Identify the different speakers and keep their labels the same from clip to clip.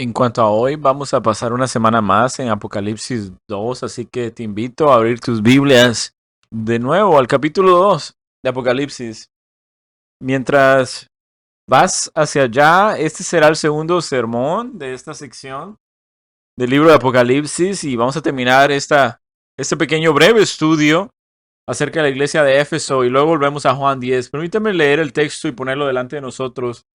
Speaker 1: En cuanto a hoy, vamos a pasar una semana más en Apocalipsis 2, así que te invito a abrir tus Biblias de nuevo al capítulo 2 de Apocalipsis. Mientras vas hacia allá, este será el segundo sermón de esta sección del libro de Apocalipsis y vamos a terminar este pequeño breve estudio acerca de la iglesia de Éfeso y luego volvemos a Juan 10. Permítame leer el texto y ponerlo delante de nosotros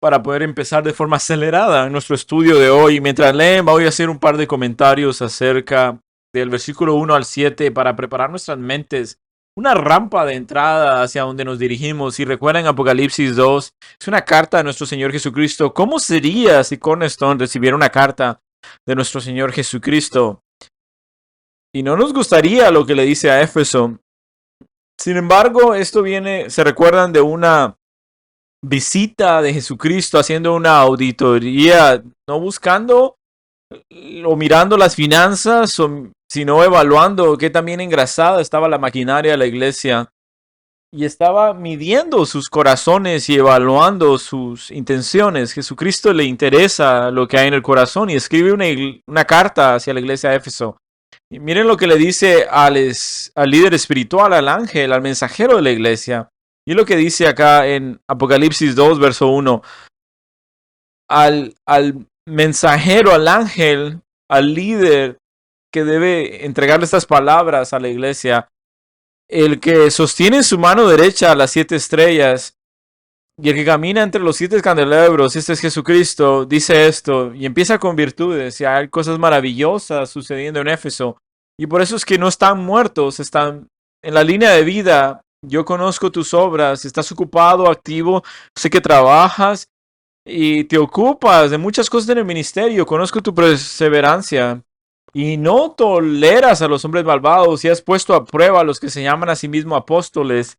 Speaker 1: para poder empezar de forma acelerada en nuestro estudio de hoy. Mientras leen, voy a hacer un par de comentarios acerca del versículo 1 al 7 para preparar nuestras mentes, una rampa de entrada hacia donde nos dirigimos. Si recuerdan Apocalipsis 2, es una carta de nuestro Señor Jesucristo. ¿Cómo sería si Cornerstone recibiera una carta de nuestro Señor Jesucristo? Y no nos gustaría lo que le dice a Éfeso. Sin embargo, esto viene, se recuerdan de una visita de Jesucristo haciendo una auditoría, no buscando o mirando las finanzas, sino evaluando qué tan bien engrasada estaba la maquinaria de la iglesia. Y estaba midiendo sus corazones y evaluando sus intenciones. Jesucristo le interesa lo que hay en el corazón y escribe una carta hacia la iglesia de Éfeso. Y miren lo que le dice al líder espiritual, al ángel, al mensajero de la iglesia. Y lo que dice acá en Apocalipsis 2, verso 1. Al mensajero, al ángel, al líder que debe entregarle estas palabras a la iglesia. El que sostiene en su mano derecha las 7 estrellas y el que camina entre los 7 candelabros, este es Jesucristo, dice esto y empieza con virtudes y hay cosas maravillosas sucediendo en Éfeso. Y por eso es que no están muertos, están en la línea de vida. Yo conozco tus obras, estás ocupado, activo, sé que trabajas y te ocupas de muchas cosas en el ministerio. Conozco tu perseverancia y no toleras a los hombres malvados y has puesto a prueba a los que se llaman a sí mismos apóstoles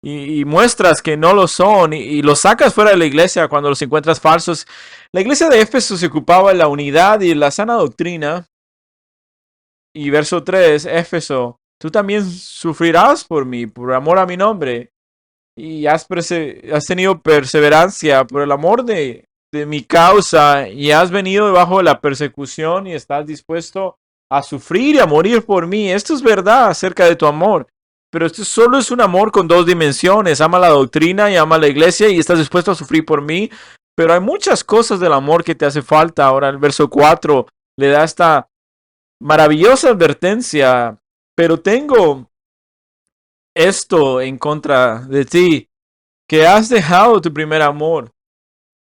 Speaker 1: y muestras que no lo son y los sacas fuera de la iglesia cuando los encuentras falsos. La iglesia de Éfeso se ocupaba de la unidad y la sana doctrina. Y verso 3, Éfeso, tú también sufrirás por mí, por amor a mi nombre. Y has tenido perseverancia por el amor de mi causa y has venido debajo de la persecución y estás dispuesto a sufrir y a morir por mí. Esto es verdad acerca de tu amor, pero esto solo es un amor con dos dimensiones. Ama la doctrina y ama la iglesia y estás dispuesto a sufrir por mí, pero hay muchas cosas del amor que te hace falta. Ahora el verso 4 le da esta maravillosa advertencia, pero tengo esto en contra de ti, que has dejado tu primer amor.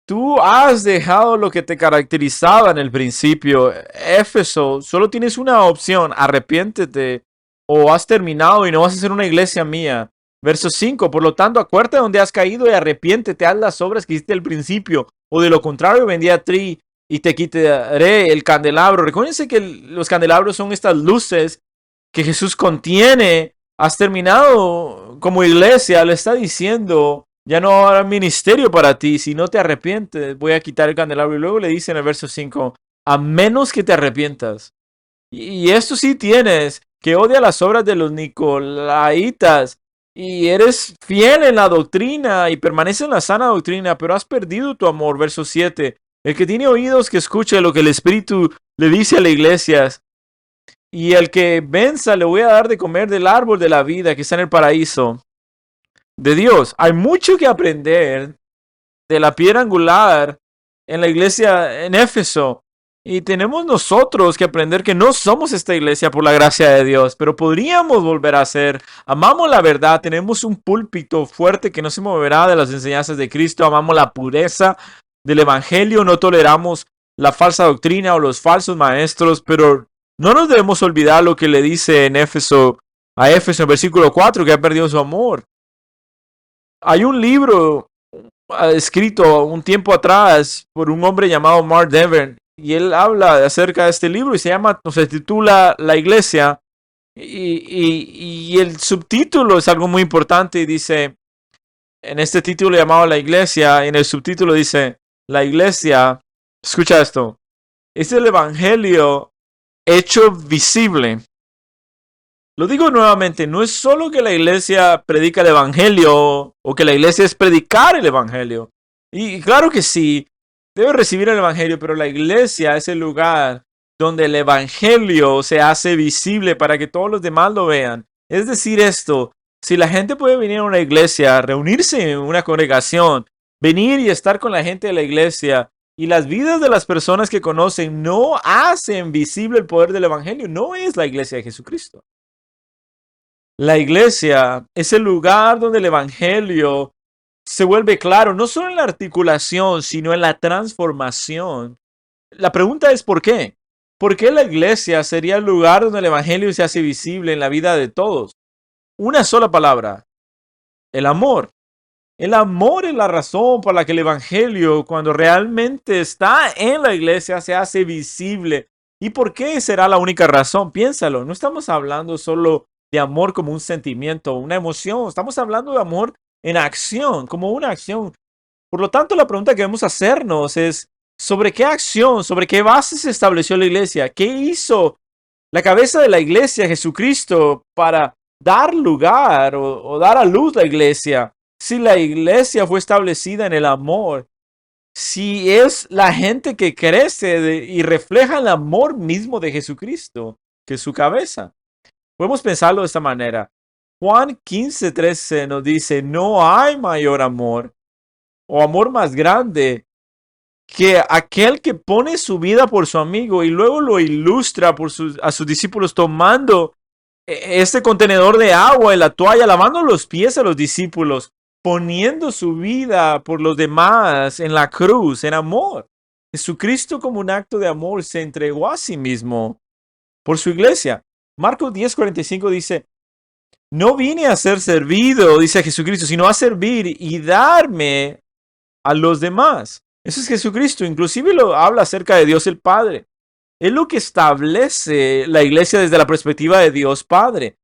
Speaker 1: Tú has dejado lo que te caracterizaba en el principio. Éfeso, solo tienes una opción, arrepiéntete o has terminado y no vas a ser una iglesia mía. Verso 5, por lo tanto, acuérdate de donde has caído y arrepiéntete, haz las obras que hiciste al principio, o de lo contrario vendré a ti y te quitaré el candelabro. Recuérdense que los candelabros son estas luces que Jesús contiene. Has terminado como iglesia, le está diciendo, ya no habrá ministerio para ti, si no te arrepientes, voy a quitar el candelabro. Y luego le dice en el verso 5, a menos que te arrepientas. Y esto sí tienes, que odia las obras de los nicolaitas y eres fiel en la doctrina y permaneces en la sana doctrina, pero has perdido tu amor. Verso 7, el que tiene oídos que escuche lo que el Espíritu le dice a las iglesias. Y el que venza le voy a dar de comer del árbol de la vida que está en el paraíso de Dios. Hay mucho que aprender de la piedra angular en la iglesia en Éfeso. Y tenemos nosotros que aprender que no somos esta iglesia por la gracia de Dios, pero podríamos volver a ser. Amamos la verdad, tenemos un púlpito fuerte que no se moverá de las enseñanzas de Cristo, amamos la pureza del Evangelio, no toleramos la falsa doctrina o los falsos maestros, pero no nos debemos olvidar lo que le dice en Éfeso, a Éfeso en versículo 4, que ha perdido su amor. Hay un libro escrito un tiempo atrás por un hombre llamado Mark Dever y él habla acerca de este libro y se titula La Iglesia y el subtítulo es algo muy importante y dice, en este título llamado La Iglesia, en el subtítulo dice, la Iglesia, escucha esto, es el Evangelio hecho visible. Lo digo nuevamente, no es solo que la iglesia predica el evangelio o que la iglesia es predicar el evangelio. Y claro que sí, debe recibir el evangelio, pero la iglesia es el lugar donde el evangelio se hace visible para que todos los demás lo vean. Es decir, esto, si la gente puede venir a una iglesia, reunirse en una congregación, venir y estar con la gente de la iglesia, y las vidas de las personas que conocen no hacen visible el poder del evangelio, no es la iglesia de Jesucristo. La iglesia es el lugar donde el evangelio se vuelve claro, no solo en la articulación, sino en la transformación. La pregunta es ¿por qué? ¿Por qué la iglesia sería el lugar donde el evangelio se hace visible en la vida de todos? Una sola palabra, el amor. El amor es la razón por la que el evangelio, cuando realmente está en la iglesia, se hace visible. ¿Y por qué será la única razón? Piénsalo, no estamos hablando solo de amor como un sentimiento, una emoción, estamos hablando de amor en acción, como una acción. Por lo tanto, la pregunta que debemos hacernos es, ¿sobre qué acción, sobre qué base se estableció la iglesia? ¿Qué hizo la cabeza de la iglesia, Jesucristo, para dar lugar o dar a luz la iglesia? Si la iglesia fue establecida en el amor, si es la gente que crece y refleja el amor mismo de Jesucristo, que es su cabeza. Podemos pensarlo de esta manera. Juan 15:13 nos dice, no hay mayor amor o amor más grande que aquel que pone su vida por su amigo, y luego lo ilustra a sus discípulos tomando este contenedor de agua y la toalla, lavando los pies a los discípulos, poniendo su vida por los demás en la cruz, en amor. Jesucristo, como un acto de amor, se entregó a sí mismo por su iglesia. Marcos 10:45 dice, no vine a ser servido, dice Jesucristo, sino a servir y darme a los demás. Eso es Jesucristo. Inclusive lo habla acerca de Dios el Padre. Es lo que establece la iglesia desde la perspectiva de Dios Padre.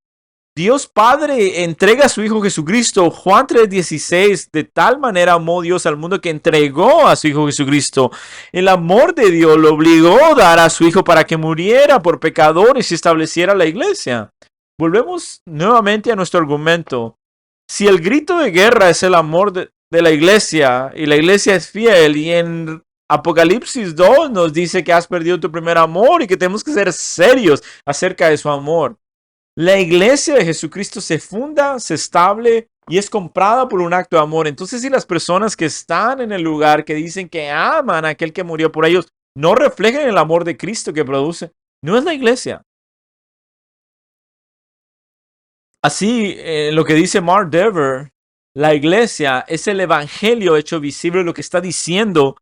Speaker 1: Dios Padre entrega a su Hijo Jesucristo. Juan 3:16, de tal manera amó Dios al mundo que entregó a su Hijo Jesucristo. El amor de Dios lo obligó a dar a su Hijo para que muriera por pecadores y estableciera la iglesia. Volvemos nuevamente a nuestro argumento. Si el grito de guerra es el amor de la iglesia y la iglesia es fiel, y en Apocalipsis 2 nos dice que has perdido tu primer amor y que tenemos que ser serios acerca de su amor. La iglesia de Jesucristo se funda, se estable y es comprada por un acto de amor. Entonces, si las personas que están en el lugar, que dicen que aman a aquel que murió por ellos, no reflejan el amor de Cristo que produce, no es la iglesia. Así, lo que dice Mark Dever, la iglesia es el evangelio hecho visible, lo que está diciendo,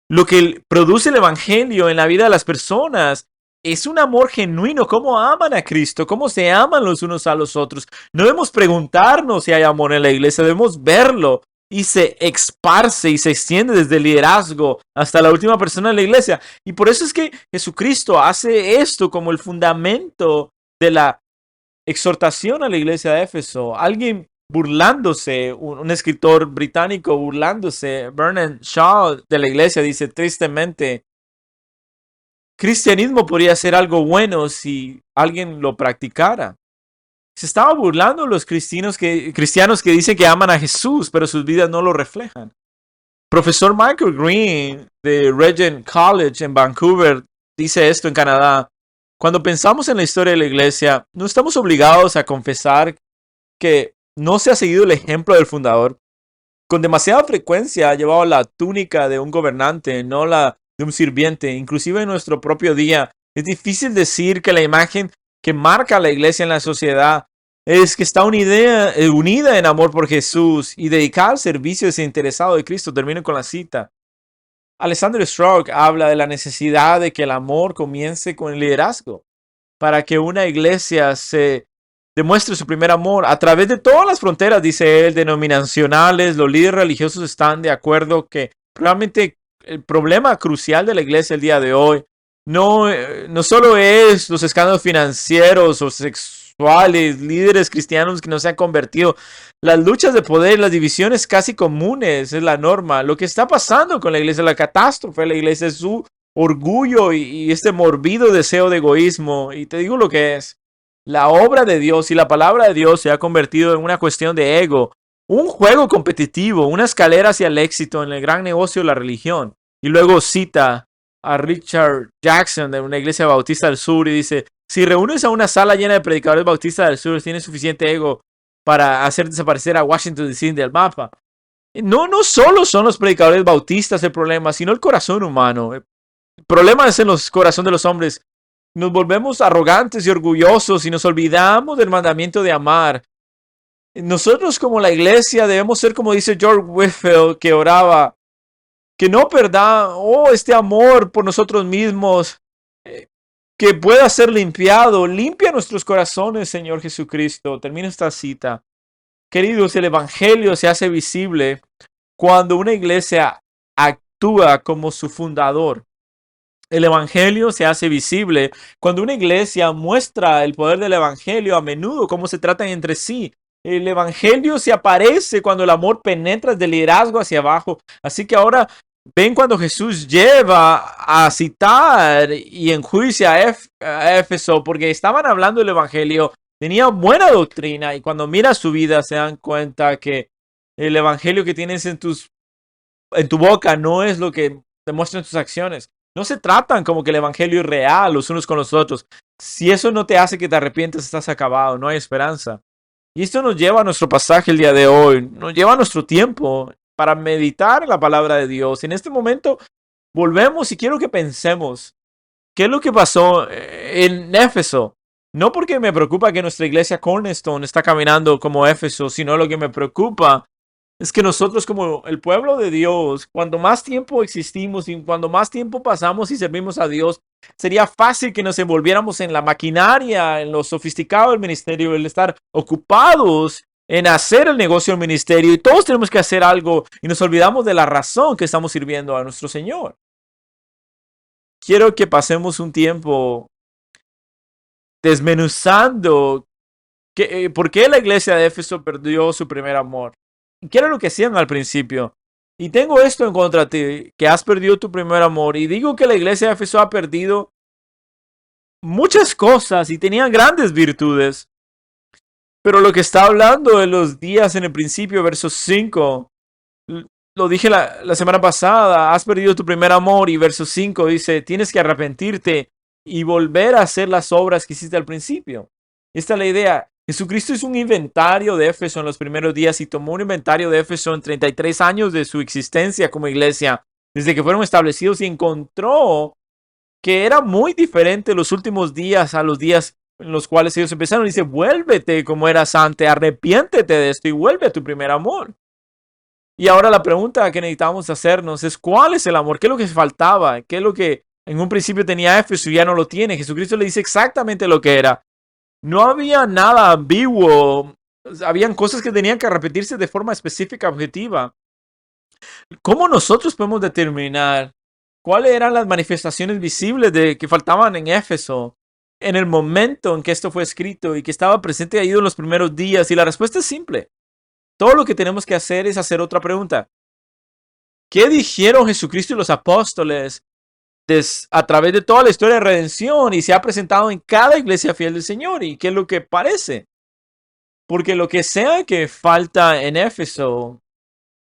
Speaker 1: lo que produce el evangelio en la vida de las personas. Es un amor genuino, cómo aman a Cristo, cómo se aman los unos a los otros. No debemos preguntarnos si hay amor en la iglesia, debemos verlo, y se esparce y se extiende desde el liderazgo hasta la última persona de la iglesia. Y por eso es que Jesucristo hace esto como el fundamento de la exhortación a la iglesia de Éfeso. Alguien burlándose, un escritor británico burlándose, Bernard Shaw, de la iglesia, dice tristemente, cristianismo podría ser algo bueno si alguien lo practicara. Se estaba burlando los cristianos que dicen que aman a Jesús, pero sus vidas no lo reflejan. Profesor Michael Green de Regent College en Vancouver dice esto en Canadá. Cuando pensamos en la historia de la iglesia, no estamos obligados a confesar que no se ha seguido el ejemplo del fundador. Con demasiada frecuencia ha llevado la túnica de un gobernante, no la de un sirviente. Inclusive en nuestro propio día, es difícil decir que la imagen que marca a la iglesia en la sociedad es que está unida en amor por Jesús y dedicada al servicio desinteresado de Cristo. Termino con la cita. Alexander Strauch habla de la necesidad de que el amor comience con el liderazgo para que una iglesia se demuestre su primer amor a través de todas las fronteras, dice él, denominacionales. Los líderes religiosos están de acuerdo que probablemente el problema crucial de la iglesia el día de hoy no solo es los escándalos financieros o sexuales, líderes cristianos que no se han convertido. Las luchas de poder, las divisiones casi comunes es la norma. Lo que está pasando con la iglesia, la catástrofe de la iglesia es su orgullo y este morbido deseo de egoísmo. Y te digo lo que es. La obra de Dios y la palabra de Dios se ha convertido en una cuestión de ego, un juego competitivo, una escalera hacia el éxito en el gran negocio de la religión. Y luego cita a Richard Jackson de una iglesia bautista del sur y dice, si reúnes a una sala llena de predicadores bautistas del sur, tienes suficiente ego para hacer desaparecer a Washington DC del mapa. No solo son los predicadores bautistas el problema, sino el corazón humano. El problema es en los corazones de los hombres. Nos volvemos arrogantes y orgullosos y nos olvidamos del mandamiento de amar. Nosotros como la iglesia debemos ser como dice George Whitefield que oraba, que no perdamos este amor por nosotros mismos, que pueda ser limpiado. Limpia nuestros corazones, Señor Jesucristo. Termino esta cita. Queridos, el Evangelio se hace visible cuando una iglesia actúa como su fundador. El Evangelio se hace visible cuando una iglesia muestra el poder del Evangelio a menudo, cómo se tratan entre sí. El Evangelio se aparece cuando el amor penetra desde el liderazgo hacia abajo. Así que ahora ven cuando Jesús lleva a citar y enjuicia a Éfeso porque estaban hablando del Evangelio. Tenía buena doctrina y cuando miras su vida se dan cuenta que el evangelio que tienes en tu boca no es lo que demuestran tus acciones. No se tratan como que el evangelio es real los unos con los otros. Si eso no te hace que te arrepientas, estás acabado, no hay esperanza. Y esto nos lleva a nuestro pasaje el día de hoy, nos lleva a nuestro tiempo para meditar la palabra de Dios. En este momento volvemos y quiero que pensemos qué es lo que pasó en Éfeso. No porque me preocupa que nuestra iglesia Cornerstone está caminando como Éfeso, sino lo que me preocupa es que nosotros como el pueblo de Dios, cuando más tiempo existimos y cuando más tiempo pasamos y servimos a Dios, sería fácil que nos envolviéramos en la maquinaria, en lo sofisticado del ministerio, el estar ocupados en hacer el negocio del ministerio y todos tenemos que hacer algo y nos olvidamos de la razón que estamos sirviendo a nuestro Señor. Quiero que pasemos un tiempo desmenuzando por qué la iglesia de Éfeso perdió su primer amor. ¿Qué era lo que hacían al principio? Y tengo esto en contra de ti, que has perdido tu primer amor. Y digo que la iglesia de Éfeso ha perdido muchas cosas y tenían grandes virtudes. Pero lo que está hablando de los días en el principio, verso 5, lo dije la semana pasada, has perdido tu primer amor. Y verso 5 dice, tienes que arrepentirte y volver a hacer las obras que hiciste al principio. Esta es la idea. Jesucristo hizo un inventario de Éfeso en los primeros días y tomó un inventario de Éfeso en 33 años de su existencia como iglesia, desde que fueron establecidos, y encontró que era muy diferente los últimos días a los días en los cuales ellos empezaron. Dice, vuélvete como eras antes, arrepiéntete de esto y vuelve a tu primer amor. Y ahora la pregunta que necesitamos hacernos es, ¿cuál es el amor? ¿Qué es lo que faltaba? ¿Qué es lo que en un principio tenía Éfeso y ya no lo tiene? Jesucristo le dice exactamente lo que era. No había nada ambiguo. Habían cosas que tenían que repetirse de forma específica, objetiva. ¿Cómo nosotros podemos determinar cuáles eran las manifestaciones visibles de que faltaban en Éfeso en el momento en que esto fue escrito y que estaba presente ahí en los primeros días? Y la respuesta es simple. Todo lo que tenemos que hacer es hacer otra pregunta. ¿Qué dijeron Jesucristo y los apóstoles a través de toda la historia de redención y se ha presentado en cada iglesia fiel del Señor? ¿Y qué es lo que parece? Porque lo que sea que falta en Éfeso,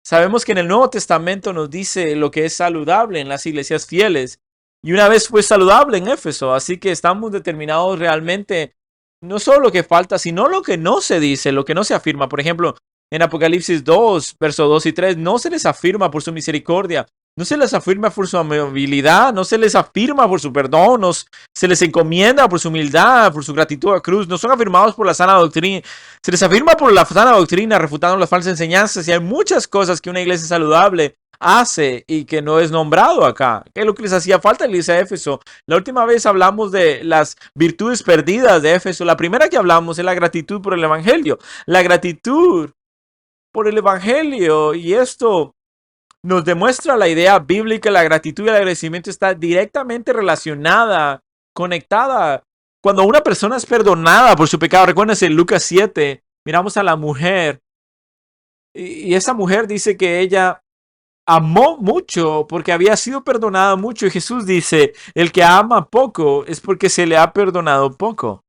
Speaker 1: sabemos que en el Nuevo Testamento nos dice lo que es saludable en las iglesias fieles. Y una vez fue saludable en Éfeso, así que estamos determinados realmente, no solo lo que falta, sino lo que no se dice, lo que no se afirma. Por ejemplo, en Apocalipsis 2, versos 2 y 3, no se les afirma por su misericordia, no se les afirma por su amabilidad, no se les afirma por su perdón, no se les encomienda por su humildad, por su gratitud a cruz, no son afirmados por la sana doctrina, se les afirma por la sana doctrina, refutando las falsas enseñanzas. Y hay muchas cosas que una iglesia saludable hace y que no es nombrado acá. ¿Qué es lo que les hacía falta a la iglesia de Éfeso? La última vez hablamos de las virtudes perdidas de Éfeso. La primera que hablamos es la gratitud por el evangelio. La gratitud por el evangelio, y esto nos demuestra la idea bíblica. La gratitud y el agradecimiento está directamente relacionada, conectada. Cuando una persona es perdonada por su pecado, recuérdense en Lucas 7, miramos a la mujer y esa mujer dice que ella amó mucho porque había sido perdonada mucho, y Jesús dice, el que ama poco es porque se le ha perdonado poco.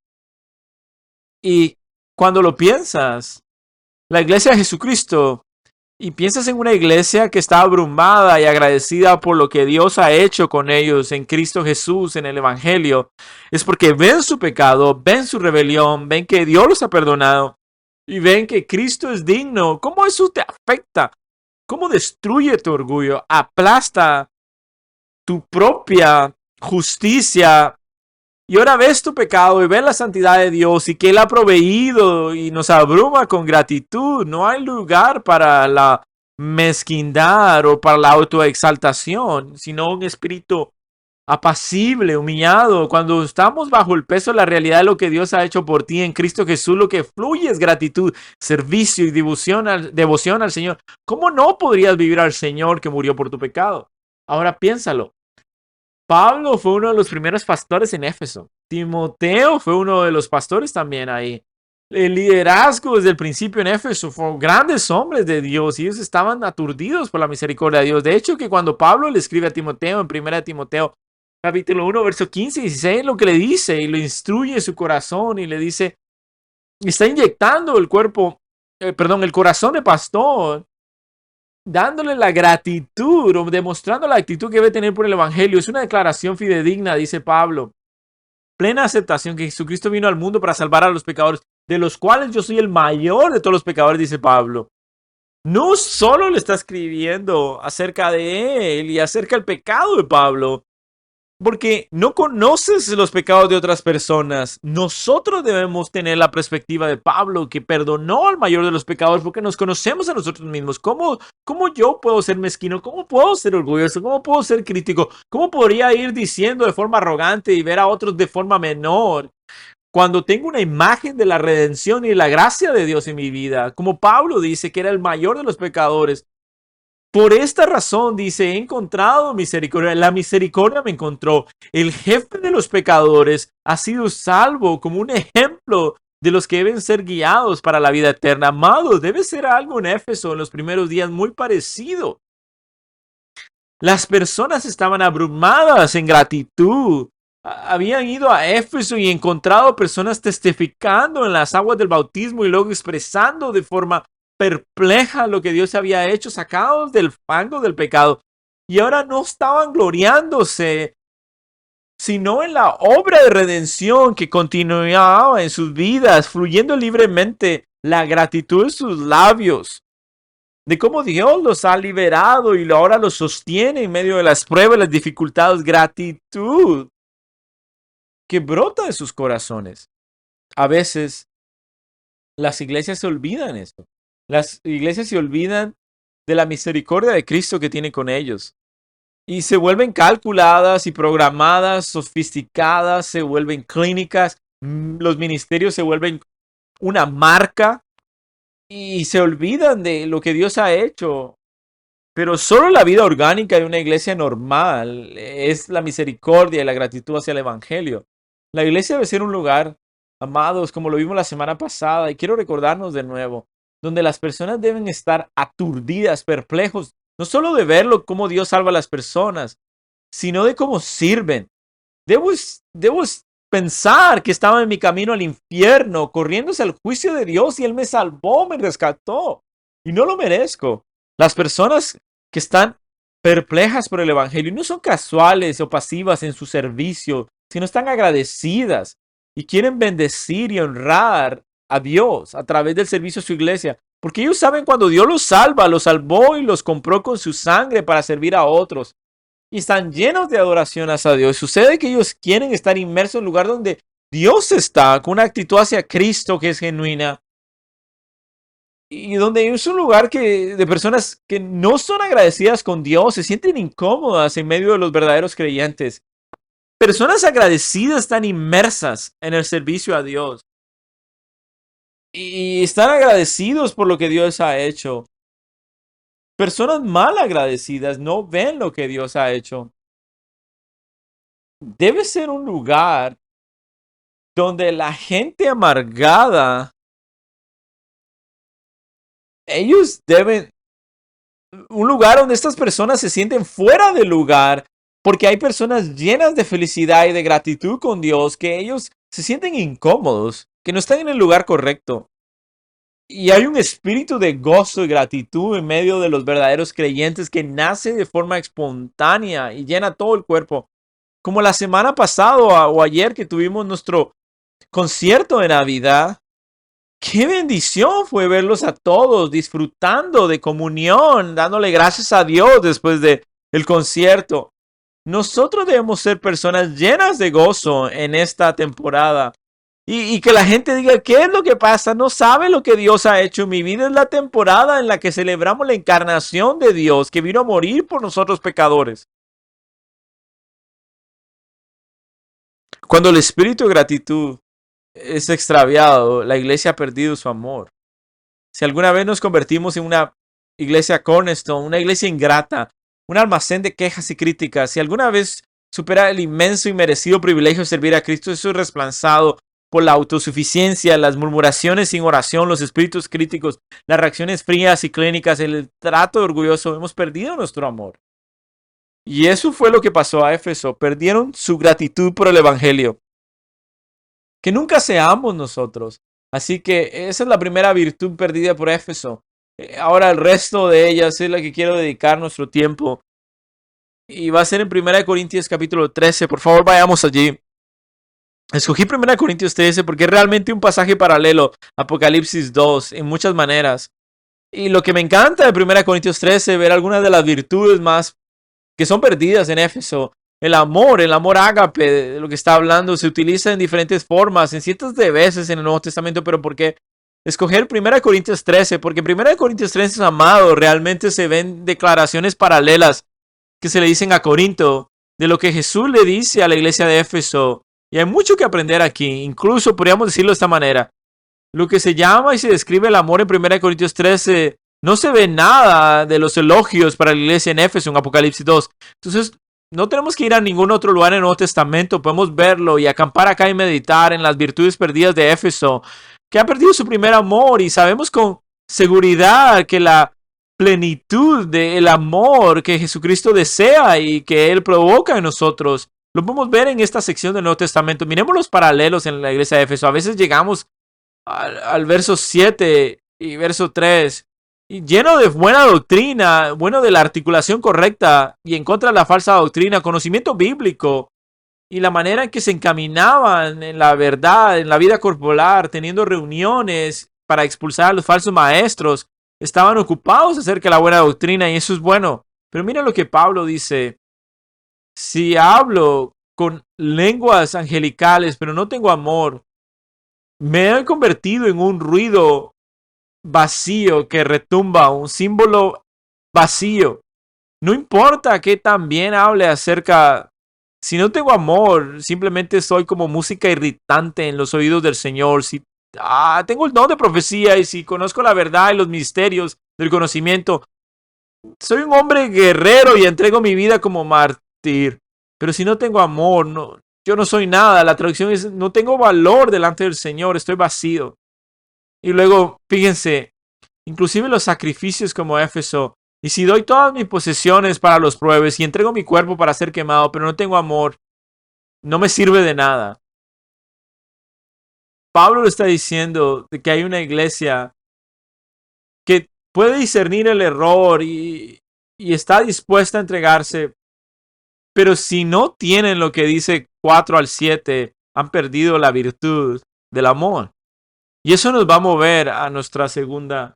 Speaker 1: Y cuando lo piensas, la iglesia de Jesucristo y piensas en una iglesia que está abrumada y agradecida por lo que Dios ha hecho con ellos en Cristo Jesús, en el Evangelio, es porque ven su pecado, ven su rebelión, ven que Dios los ha perdonado y ven que Cristo es digno. ¿Cómo eso te afecta? ¿Cómo destruye tu orgullo? Aplasta tu propia justicia. Y ahora ves tu pecado y ves la santidad de Dios y que Él ha proveído y nos abruma con gratitud. No hay lugar para la mezquindad o para la autoexaltación, sino un espíritu apacible, humillado. Cuando estamos bajo el peso de la realidad de lo que Dios ha hecho por ti en Cristo Jesús, lo que fluye es gratitud, servicio y devoción al Señor. ¿Cómo no podrías vivir al Señor que murió por tu pecado? Ahora piénsalo. Pablo fue uno de los primeros pastores en Éfeso. Timoteo fue uno de los pastores también ahí. El liderazgo desde el principio en Éfeso fueron grandes hombres de Dios y ellos estaban aturdidos por la misericordia de Dios. De hecho, que cuando Pablo le escribe a Timoteo en 1 Timoteo capítulo 1, verso 15 y 16, lo que le dice y lo instruye su corazón y le dice, está inyectando el el corazón de pastor, dándole la gratitud o demostrando la actitud que debe tener por el Evangelio. Es una declaración fidedigna, dice Pablo. Plena aceptación que Jesucristo vino al mundo para salvar a los pecadores, de los cuales yo soy el mayor de todos los pecadores, dice Pablo. No solo le está escribiendo acerca de él y acerca del pecado de Pablo, porque no conoces los pecados de otras personas. Nosotros debemos tener la perspectiva de Pablo, que perdonó al mayor de los pecadores, porque nos conocemos a nosotros mismos. ¿Cómo yo puedo ser mezquino? ¿Cómo puedo ser orgulloso? ¿Cómo puedo ser crítico? ¿Cómo podría ir diciendo de forma arrogante y ver a otros de forma menor? Cuando tengo una imagen de la redención y la gracia de Dios en mi vida, como Pablo dice que era el mayor de los pecadores, por esta razón, dice, he encontrado misericordia. La misericordia me encontró. El jefe de los pecadores ha sido salvo como un ejemplo de los que deben ser guiados para la vida eterna. Amados, debe ser algo en Éfeso en los primeros días muy parecido. Las personas estaban abrumadas en gratitud. Habían ido a Éfeso y encontrado personas testificando en las aguas del bautismo y luego expresando de forma perpleja lo que Dios había hecho, sacados del fango del pecado. Y ahora no estaban gloriándose, sino en la obra de redención que continuaba en sus vidas, fluyendo libremente la gratitud de sus labios, de cómo Dios los ha liberado y ahora los sostiene en medio de las pruebas, las dificultades. Gratitud que brota de sus corazones. A veces las iglesias se olvidan esto. Las iglesias se olvidan de la misericordia de Cristo que tiene con ellos. Y se vuelven calculadas y programadas, sofisticadas, se vuelven clínicas. Los ministerios se vuelven una marca y se olvidan de lo que Dios ha hecho. Pero solo la vida orgánica de una iglesia normal es la misericordia y la gratitud hacia el Evangelio. La iglesia debe ser un lugar, amados, como lo vimos la semana pasada, y quiero recordarnos de nuevo, donde las personas deben estar aturdidas, perplejos, no solo de verlo cómo Dios salva a las personas, sino de cómo sirven. Debo pensar que estaba en mi camino al infierno, corriéndose al juicio de Dios, y Él me salvó, me rescató, y no lo merezco. Las personas que están perplejas por el Evangelio no son casuales o pasivas en su servicio, sino están agradecidas y quieren bendecir y honrar a Dios a través del servicio a su iglesia. Porque ellos saben cuando Dios los salva, los salvó y los compró con su sangre para servir a otros. Y están llenos de adoración hacia Dios. Sucede que ellos quieren estar inmersos en un lugar donde Dios está, con una actitud hacia Cristo que es genuina. Y donde es un lugar de personas que no son agradecidas con Dios, se sienten incómodas en medio de los verdaderos creyentes. Personas agradecidas están inmersas en el servicio a Dios. Y están agradecidos por lo que Dios ha hecho. Personas mal agradecidas no ven lo que Dios ha hecho. Debe ser un lugar donde la gente amargada, ellos deben, un lugar donde estas personas se sienten fuera de lugar, porque hay personas llenas de felicidad y de gratitud con Dios, que ellos se sienten incómodos, que no están en el lugar correcto. Y hay un espíritu de gozo y gratitud en medio de los verdaderos creyentes que nace de forma espontánea y llena todo el cuerpo. Como la semana pasada o ayer que tuvimos nuestro concierto de Navidad. Qué bendición fue verlos a todos disfrutando de comunión, dándole gracias a Dios después de el concierto. Nosotros debemos ser personas llenas de gozo en esta temporada. Y que la gente diga, ¿qué es lo que pasa? No sabe lo que Dios ha hecho. Mi vida es la temporada en la que celebramos la encarnación de Dios, que vino a morir por nosotros pecadores. Cuando el espíritu de gratitud es extraviado, la iglesia ha perdido su amor. Si alguna vez nos convertimos en una iglesia cornerstone, una iglesia ingrata, un almacén de quejas y críticas, si alguna vez supera el inmenso y merecido privilegio de servir a Cristo, eso es reemplazado por la autosuficiencia, las murmuraciones sin oración, los espíritus críticos, las reacciones frías y clínicas, el trato orgulloso, hemos perdido nuestro amor. Y eso fue lo que pasó a Éfeso. Perdieron su gratitud por el Evangelio. Que nunca seamos nosotros. Así que esa es la primera virtud perdida por Éfeso. Ahora el resto de ellas es la que quiero dedicar nuestro tiempo. Y va a ser en 1 Corintios capítulo 13. Por favor, vayamos allí. Escogí 1 Corintios 13 porque es realmente un pasaje paralelo a Apocalipsis 2 en muchas maneras. Y lo que me encanta de 1 Corintios 13 es ver algunas de las virtudes más que son perdidas en Éfeso. El amor ágape, de lo que está hablando, se utiliza en diferentes formas, en cientos de veces en el Nuevo Testamento, pero ¿por qué escoger 1 Corintios 13? Porque en 1 Corintios 13, amado, realmente se ven declaraciones paralelas que se le dicen a Corinto, de lo que Jesús le dice a la iglesia de Éfeso. Y hay mucho que aprender aquí, incluso podríamos decirlo de esta manera. Lo que se llama y se describe el amor en 1 Corintios 13, no se ve nada de los elogios para la iglesia en Éfeso en Apocalipsis 2. Entonces, no tenemos que ir a ningún otro lugar en el Nuevo Testamento, podemos verlo y acampar acá y meditar en las virtudes perdidas de Éfeso, que ha perdido su primer amor y sabemos con seguridad que la plenitud del amor que Jesucristo desea y que Él provoca en nosotros, lo podemos ver en esta sección del Nuevo Testamento. Miremos los paralelos en la iglesia de Éfeso. A veces llegamos al verso 7 y verso 3, y lleno de buena doctrina, bueno de la articulación correcta y en contra de la falsa doctrina, conocimiento bíblico y la manera en que se encaminaban en la verdad, en la vida corporal, teniendo reuniones para expulsar a los falsos maestros, estaban ocupados acerca de la buena doctrina y eso es bueno. Pero mira lo que Pablo dice: si hablo con lenguas angelicales, pero no tengo amor, me he convertido en un ruido vacío que retumba, un símbolo vacío. No importa que tan bien hable acerca, si no tengo amor, simplemente soy como música irritante en los oídos del Señor. Si tengo el don de profecía y si conozco la verdad y los misterios del conocimiento, soy un hombre guerrero y entrego mi vida como mártir. Pero si no tengo amor, no, yo no soy nada. La traducción es: no tengo valor delante del Señor, estoy vacío. Y luego, fíjense, inclusive los sacrificios como Éfeso. Y si doy todas mis posesiones para los pruebes y entrego mi cuerpo para ser quemado, pero no tengo amor, no me sirve de nada. Pablo le está diciendo de que hay una iglesia que puede discernir el error y está dispuesta a entregarse, pero si no tienen lo que dice 4 al 7, han perdido la virtud del amor. Y eso nos va a mover a nuestro segundo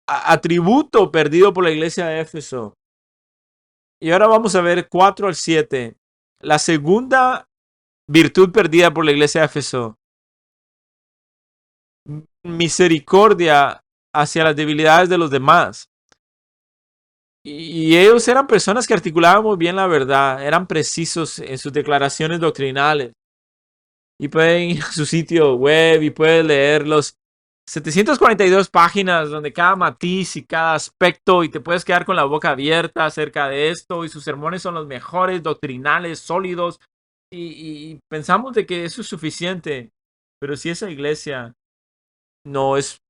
Speaker 1: atributo perdido por la iglesia de Éfeso. Y ahora vamos a ver 4 al 7. La segunda virtud perdida por la iglesia de Éfeso: misericordia hacia las debilidades de los demás. Y ellos eran personas que articulaban muy bien la verdad, eran precisos en sus declaraciones doctrinales. Y pueden ir a su sitio web y pueden leer los 742 páginas donde cada matiz y cada aspecto, y te puedes quedar con la boca abierta acerca de esto, y sus sermones son los mejores, doctrinales, sólidos, y pensamos de que eso es suficiente. Pero si esa iglesia no es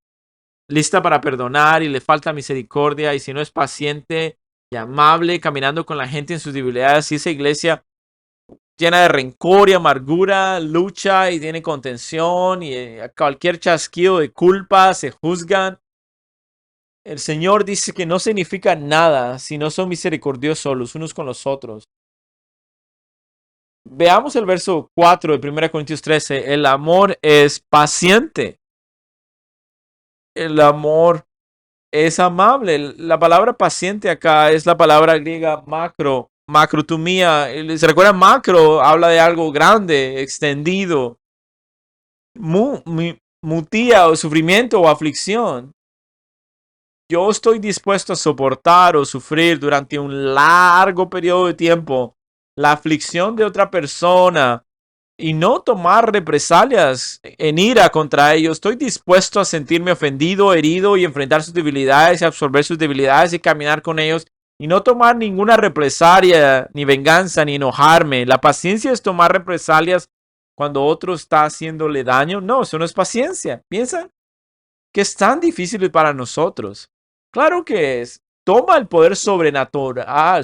Speaker 1: lista para perdonar y le falta misericordia, y si no es paciente y amable caminando con la gente en sus debilidades, si esa iglesia llena de rencor y amargura, lucha y tiene contención y a cualquier chasquido de culpa se juzgan. El Señor dice que no significa nada si no son misericordiosos los unos con los otros. Veamos el verso 4 de 1 Corintios 13. El amor es paciente. El amor es amable. La palabra paciente acá es la palabra griega macrotumía. ¿Se recuerda? Macro habla de algo grande, extendido. Mutía o sufrimiento o aflicción. Yo estoy dispuesto a soportar o sufrir durante un largo periodo de tiempo la aflicción de otra persona y no tomar represalias en ira contra ellos. Estoy dispuesto a sentirme ofendido, herido y enfrentar sus debilidades y absorber sus debilidades y caminar con ellos y no tomar ninguna represalia, ni venganza, ni enojarme. La paciencia es tomar represalias cuando otro está haciéndole daño. No, eso no es paciencia. ¿Piensan que es tan difícil para nosotros? Claro que es. Toma el poder sobrenatural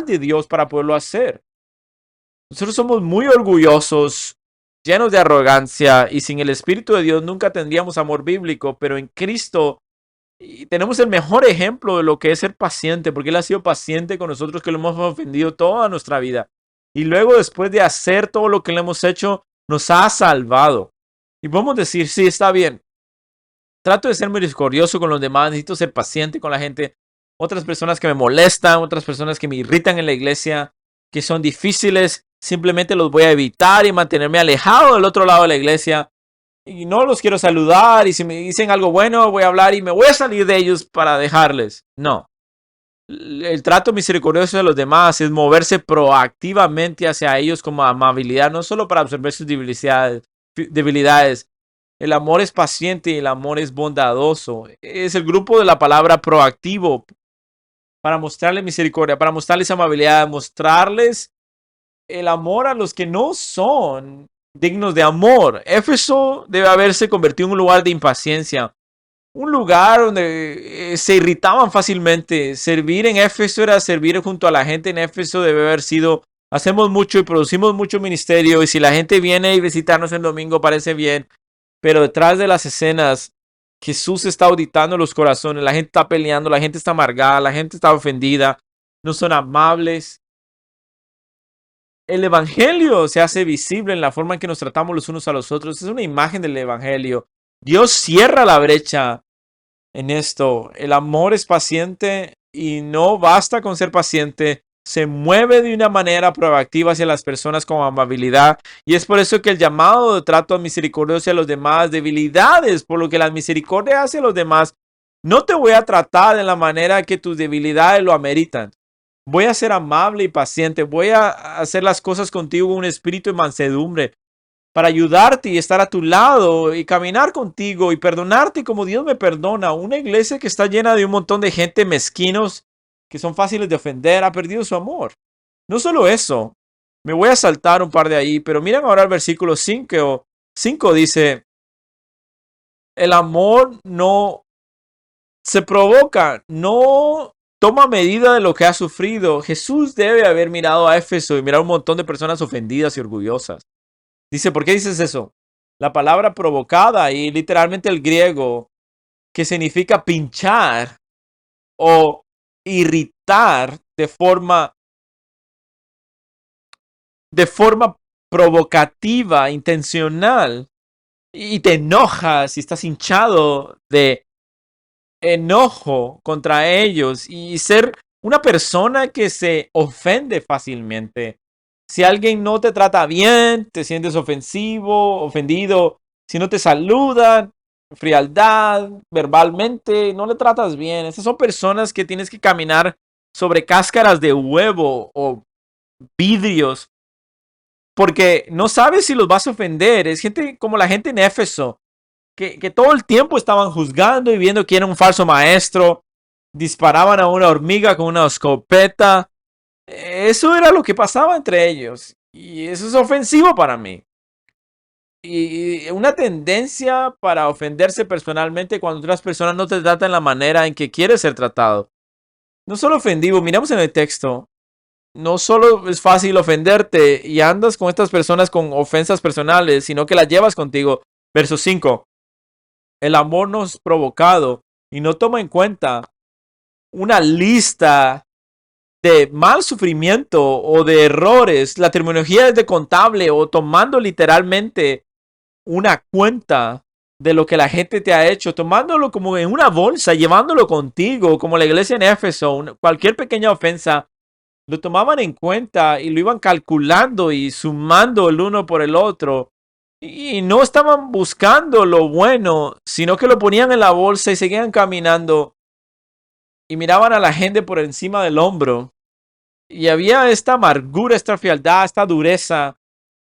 Speaker 1: de Dios para poderlo hacer. Nosotros somos muy orgullosos, llenos de arrogancia y sin el Espíritu de Dios nunca tendríamos amor bíblico, pero en Cristo tenemos el mejor ejemplo de lo que es ser paciente, porque Él ha sido paciente con nosotros que lo hemos ofendido toda nuestra vida. Y luego después de hacer todo lo que le hemos hecho, nos ha salvado. Y podemos decir, sí, está bien. Trato de ser misericordioso con los demás, necesito ser paciente con la gente. Otras personas que me molestan, otras personas que me irritan en la iglesia, que son difíciles, simplemente los voy a evitar y mantenerme alejado del otro lado de la iglesia. Y no los quiero saludar y si me dicen algo bueno voy a hablar y me voy a salir de ellos para dejarles. No. El trato misericordioso de los demás es moverse proactivamente hacia ellos como amabilidad, no solo para absorber sus debilidades. El amor es paciente y el amor es bondadoso. Es el grupo de la palabra proactivo para mostrarles misericordia, para mostrarles amabilidad, mostrarles el amor a los que no son dignos de amor. Éfeso debe haberse convertido en un lugar de impaciencia, un lugar donde se irritaban fácilmente. Servir en Éfeso era servir junto a la gente en Éfeso, debe haber sido, hacemos mucho y producimos mucho ministerio y si la gente viene y visitarnos el domingo parece bien, pero detrás de las escenas Jesús está auditando los corazones, la gente está peleando, la gente está amargada, la gente está ofendida, no son amables. El evangelio se hace visible en la forma en que nos tratamos los unos a los otros. Es una imagen del evangelio. Dios cierra la brecha en esto. El amor es paciente y no basta con ser paciente. Se mueve de una manera proactiva hacia las personas con amabilidad. Y es por eso que el llamado de trato misericordioso hacia los demás, debilidades, por lo que la misericordia hacia los demás, no te voy a tratar de la manera que tus debilidades lo ameritan. Voy a ser amable y paciente. Voy a hacer las cosas contigo con un espíritu de mansedumbre para ayudarte y estar a tu lado y caminar contigo y perdonarte como Dios me perdona. Una iglesia que está llena de un montón de gente mezquinos que son fáciles de ofender ha perdido su amor. No solo eso, me voy a saltar un par de ahí, pero miren ahora el versículo 5. 5 dice, el amor no se provoca, no toma medida de lo que ha sufrido. Jesús debe haber mirado a Éfeso y mirar un montón de personas ofendidas y orgullosas. Dice, ¿por qué dices eso? La palabra provocada y literalmente el griego que significa pinchar o irritar de forma provocativa, intencional, y te enojas y estás hinchado de enojo contra ellos y ser una persona que se ofende fácilmente. Si alguien no te trata bien, te sientes ofendido. Si no te saludan, frialdad, verbalmente, no le tratas bien. Esas son personas que tienes que caminar sobre cáscaras de huevo o vidrios porque no sabes si los vas a ofender. Es gente como la gente en Éfeso, que todo el tiempo estaban juzgando y viendo quién era un falso maestro. Disparaban a una hormiga con una escopeta. Eso era lo que pasaba entre ellos. Y eso es ofensivo para mí. Y una tendencia para ofenderse personalmente cuando otras personas no te tratan la manera en que quieres ser tratado. No solo ofensivo, miramos en el texto. no solo es fácil ofenderte y andas con estas personas con ofensas personales, sino que las llevas contigo. Verso 5. El amor no es provocado y no toma en cuenta una lista de mal sufrimiento o de errores. La terminología es de contable o tomando literalmente una cuenta de lo que la gente te ha hecho, tomándolo como en una bolsa, llevándolo contigo, como la iglesia en Éfeso. Cualquier pequeña ofensa lo tomaban en cuenta y lo iban calculando y sumando el uno por el otro. Y no estaban buscando lo bueno, sino que lo ponían en la bolsa y seguían caminando y miraban a la gente por encima del hombro. Y había esta amargura, esta frialdad, esta dureza.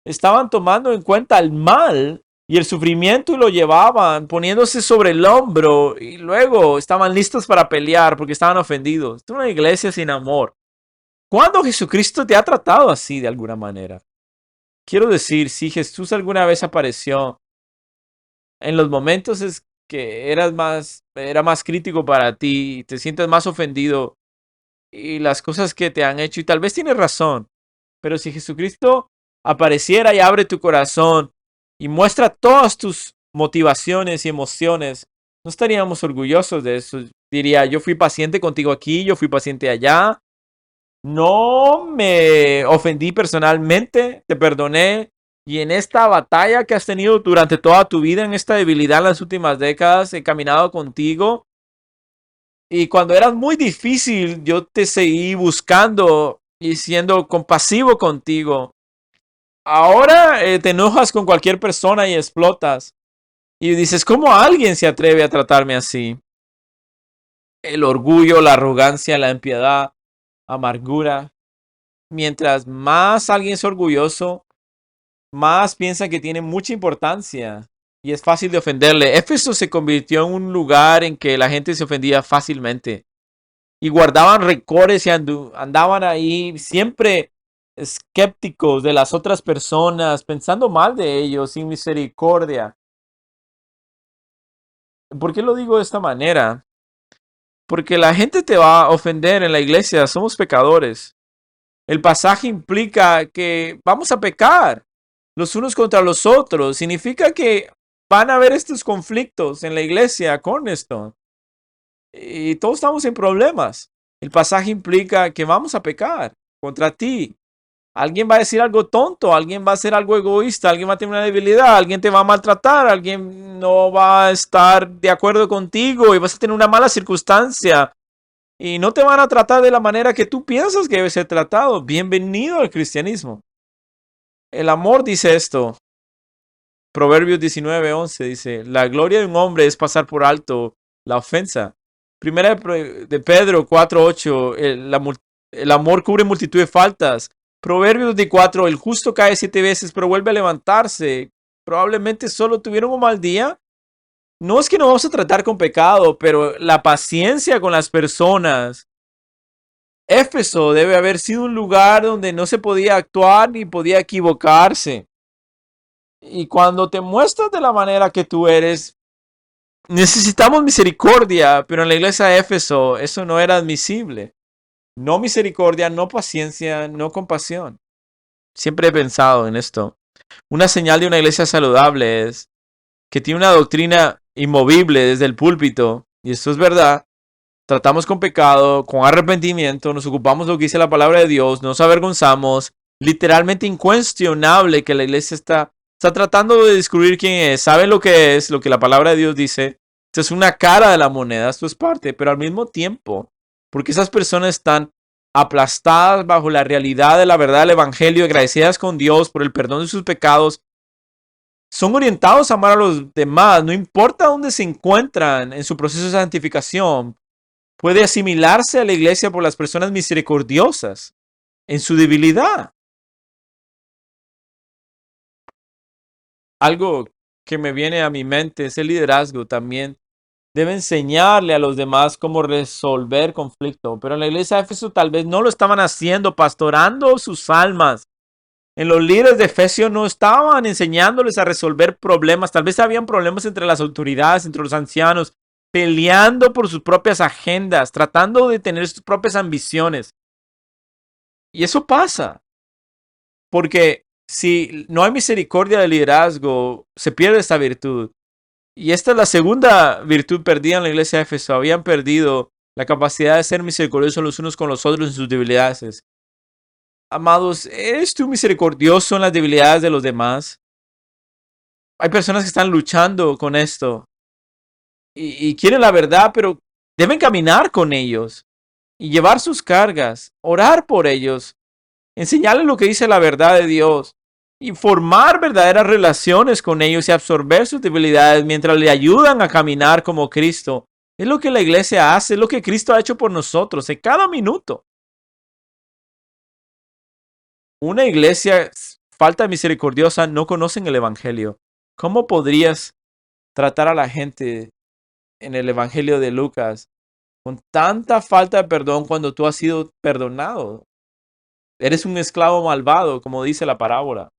Speaker 1: Estaban tomando en cuenta el mal y el sufrimiento y lo llevaban poniéndose sobre el hombro y luego estaban listos para pelear porque estaban ofendidos. Es una iglesia sin amor. ¿Cuándo Jesucristo te ha tratado así de alguna manera? Quiero decir, si Jesús alguna vez apareció en los momentos es que era más crítico para ti, te sientes más ofendido y las cosas que te han hecho, y tal vez tienes razón, pero si Jesucristo apareciera y abre tu corazón y muestra todas tus motivaciones y emociones, no estaríamos orgullosos de eso. Diría, yo fui paciente contigo aquí, yo fui paciente allá, no me ofendí personalmente, te perdoné. Y en esta batalla que has tenido durante toda tu vida, en esta debilidad en las últimas décadas, he caminado contigo. Y cuando eras muy difícil, yo te seguí buscando y siendo compasivo contigo. Ahora te enojas con cualquier persona y explotas. Y dices, ¿cómo alguien se atreve a tratarme así? El orgullo, la arrogancia, la impiedad, amargura. Mientras más alguien es orgulloso, más piensa que tiene mucha importancia y es fácil de ofenderle. Éfeso se convirtió en un lugar en que la gente se ofendía fácilmente y guardaban rencores y andaban ahí siempre escépticos de las otras personas, pensando mal de ellos, sin misericordia. ¿Por qué lo digo de esta manera? Porque la gente te va a ofender en la iglesia, somos pecadores. El pasaje implica que vamos a pecar los unos contra los otros. Significa que van a haber estos conflictos en la iglesia con esto. Y todos estamos en problemas. El pasaje implica que vamos a pecar contra ti. Alguien va a decir algo tonto, alguien va a hacer algo egoísta, alguien va a tener una debilidad, alguien te va a maltratar, alguien no va a estar de acuerdo contigo y vas a tener una mala circunstancia. Y no te van a tratar de la manera que tú piensas que debe ser tratado. Bienvenido al cristianismo. El amor dice esto. Proverbios 19:11 dice, la gloria de un hombre es pasar por alto la ofensa. Primera de Pedro 4:8, el amor cubre multitud de faltas. Proverbios 24, el justo cae 7 veces, pero vuelve a levantarse. Probablemente solo tuvieron un mal día. No es que no vamos a tratar con pecado, pero la paciencia con las personas. Éfeso debe haber sido un lugar donde no se podía actuar ni podía equivocarse. Y cuando te muestras de la manera que tú eres, necesitamos misericordia, pero en la iglesia de Éfeso eso no era admisible. No misericordia, no paciencia, no compasión. Siempre he pensado en esto. Una señal de una iglesia saludable es que tiene una doctrina inmovible desde el púlpito, y esto es verdad. Tratamos con pecado, con arrepentimiento, nos ocupamos de lo que dice la palabra de Dios, nos avergonzamos. Literalmente incuestionable que la iglesia está tratando de descubrir quién es, sabe lo que es, lo que la palabra de Dios dice. Esto es una cara de la moneda, esto es parte, pero al mismo tiempo, porque esas personas están aplastadas bajo la realidad de la verdad del evangelio, agradecidas con Dios por el perdón de sus pecados, son orientados a amar a los demás, no importa dónde se encuentran en su proceso de santificación. Puede asimilarse a la iglesia por las personas misericordiosas en su debilidad. Algo que me viene a mi mente es el liderazgo también. Debe enseñarle a los demás cómo resolver conflicto. Pero en la iglesia de Éfeso tal vez no lo estaban haciendo, pastorando sus almas. En los líderes de Efesios no estaban enseñándoles a resolver problemas. Tal vez habían problemas entre las autoridades, entre los ancianos, peleando por sus propias agendas, tratando de tener sus propias ambiciones. Y eso pasa, porque si no hay misericordia de liderazgo, se pierde esta virtud. Y esta es la segunda virtud perdida en la iglesia de Éfeso. Habían perdido la capacidad de ser misericordiosos los unos con los otros en sus debilidades. Amados, ¿eres tú misericordioso en las debilidades de los demás? Hay personas que están luchando con esto y quieren la verdad, pero deben caminar con ellos y llevar sus cargas, orar por ellos, enseñarles lo que dice la verdad de Dios y formar verdaderas relaciones con ellos y absorber sus debilidades mientras le ayudan a caminar como Cristo. Es lo que la iglesia hace, es lo que Cristo ha hecho por nosotros en cada minuto. Una iglesia falta de misericordiosa no conocen el Evangelio. ¿Cómo podrías tratar a la gente en el Evangelio de Lucas con tanta falta de perdón cuando tú has sido perdonado? Eres un esclavo malvado, como dice la parábola.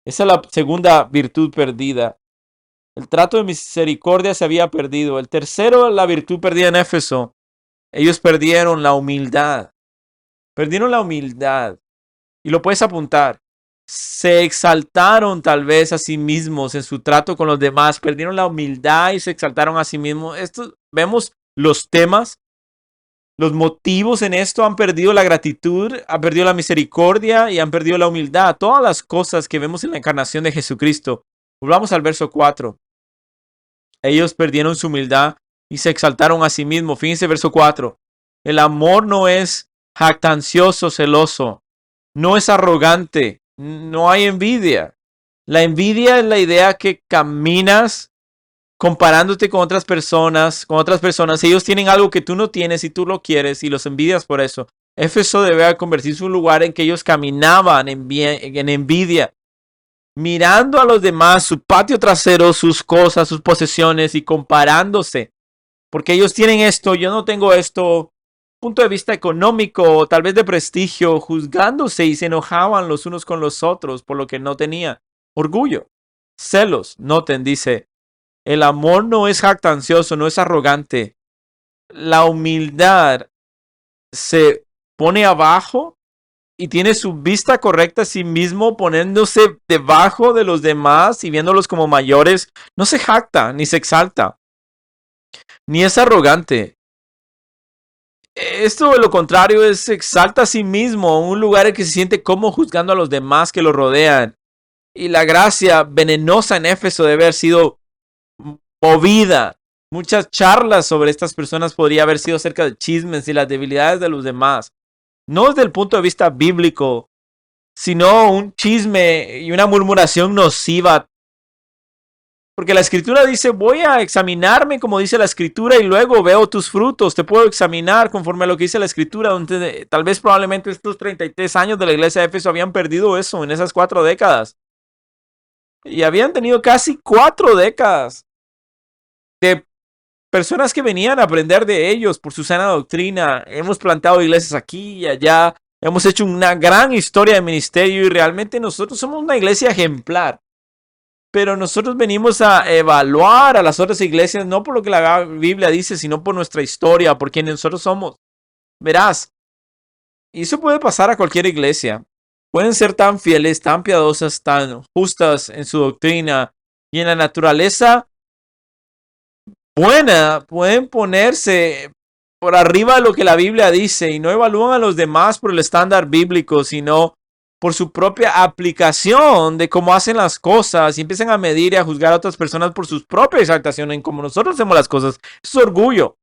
Speaker 1: Esa es la segunda virtud perdida. El trato de misericordia se había perdido. El tercero, la virtud perdida en Éfeso. Ellos perdieron la humildad. Perdieron la humildad. Y lo puedes apuntar. Se exaltaron tal vez a sí mismos en su trato con los demás. Perdieron la humildad y se exaltaron a sí mismos. Esto, vemos los temas. Los motivos en esto: han perdido la gratitud, han perdido la misericordia y han perdido la humildad. Todas las cosas que vemos en la encarnación de Jesucristo. Volvamos al verso 4. Ellos perdieron su humildad y se exaltaron a sí mismos. Fíjense verso 4. El amor no es jactancioso, celoso. No es arrogante. No hay envidia. La envidia es la idea que caminas comparándote con otras personas, ellos tienen algo que tú no tienes y tú lo quieres y los envidias por eso. Éfeso debe convertirse en un lugar en que ellos caminaban en envidia, mirando a los demás, su patio trasero, sus cosas, sus posesiones y comparándose. Porque ellos tienen esto, yo no tengo esto, punto de vista económico, tal vez de prestigio, juzgándose y se enojaban los unos con los otros por lo que no tenía. Orgullo, celos, noten, dice. El amor no es jactancioso, no es arrogante. La humildad se pone abajo y tiene su vista correcta a sí mismo, poniéndose debajo de los demás y viéndolos como mayores. No se jacta, ni se exalta, ni es arrogante. Esto, de lo contrario, se exalta a sí mismo, un lugar en que se siente como juzgando a los demás que lo rodean. Y la gracia venenosa en Éfeso debe haber sido movida. Muchas charlas sobre estas personas podría haber sido acerca de chismes y las debilidades de los demás. No desde el punto de vista bíblico, sino un chisme y una murmuración nociva. Porque la escritura dice: voy a examinarme como dice la escritura y luego veo tus frutos. Te puedo examinar conforme a lo que dice la escritura. Donde tal vez probablemente estos 33 años de la iglesia de Éfeso habían perdido eso en esas 4 décadas. Y habían tenido casi 4 décadas de personas que venían a aprender de ellos por su sana doctrina. Hemos plantado iglesias aquí y allá. Hemos hecho una gran historia de ministerio y realmente nosotros somos una iglesia ejemplar. Pero nosotros venimos a evaluar a las otras iglesias no por lo que la Biblia dice, sino por nuestra historia, por quienes nosotros somos. Verás, y eso puede pasar a cualquier iglesia. Pueden ser tan fieles, tan piadosas, tan justas en su doctrina y en la naturaleza buena, pueden ponerse por arriba de lo que la Biblia dice y no evalúan a los demás por el estándar bíblico, sino por su propia aplicación de cómo hacen las cosas y empiezan a medir y a juzgar a otras personas por sus propias exaltaciones en cómo nosotros hacemos las cosas. Eso es orgullo.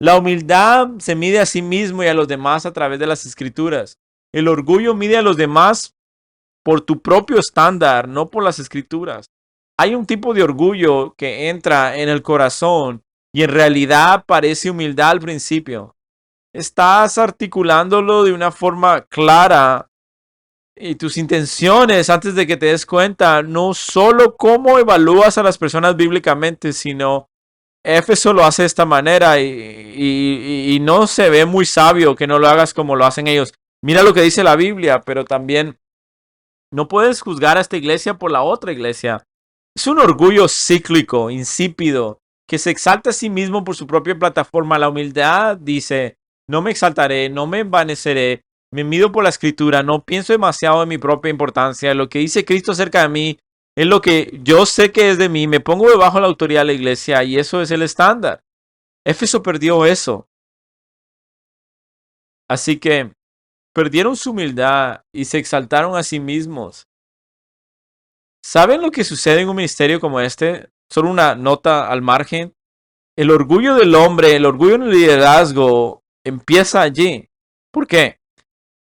Speaker 1: La humildad se mide a sí mismo y a los demás a través de las escrituras. El orgullo mide a los demás por tu propio estándar, no por las escrituras. Hay un tipo de orgullo que entra en el corazón y en realidad parece humildad al principio. Estás articulándolo de una forma clara y tus intenciones antes de que te des cuenta, no solo cómo evalúas a las personas bíblicamente, sino Éfeso lo hace de esta manera y no se ve muy sabio que no lo hagas como lo hacen ellos. Mira lo que dice la Biblia, pero también no puedes juzgar a esta iglesia por la otra iglesia. Es un orgullo cíclico, insípido, que se exalta a sí mismo por su propia plataforma. La humildad dice: no me exaltaré, no me envaneceré, Me mido por la escritura, no pienso demasiado en mi propia importancia. Lo que dice Cristo acerca de mí es lo que yo sé que es de mí. Me pongo debajo de la autoridad de la iglesia y eso es el estándar. Éfeso perdió eso. Así que perdieron su humildad y se exaltaron a sí mismos. ¿Saben lo que sucede en un ministerio como este? Solo una nota al margen. El orgullo del hombre, el orgullo en el liderazgo empieza allí. ¿Por qué?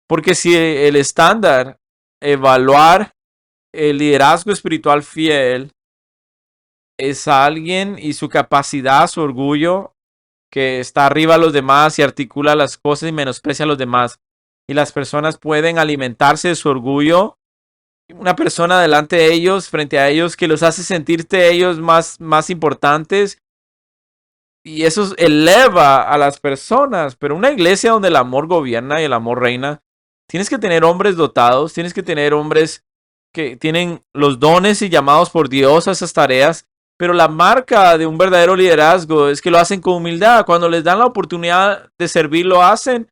Speaker 1: Porque si el estándar, evaluar el liderazgo espiritual fiel, es alguien y su capacidad, su orgullo, que está arriba a los demás y articula las cosas y menosprecia a los demás. Y las personas pueden alimentarse de su orgullo. Una persona delante de ellos, frente a ellos, que los hace sentirte ellos más importantes. Y eso eleva a las personas. Pero una iglesia donde el amor gobierna y el amor reina, tienes que tener hombres dotados, tienes que tener hombres que tienen los dones y llamados por Dios a esas tareas. Pero la marca de un verdadero liderazgo es que lo hacen con humildad. Cuando les dan la oportunidad de servir, lo hacen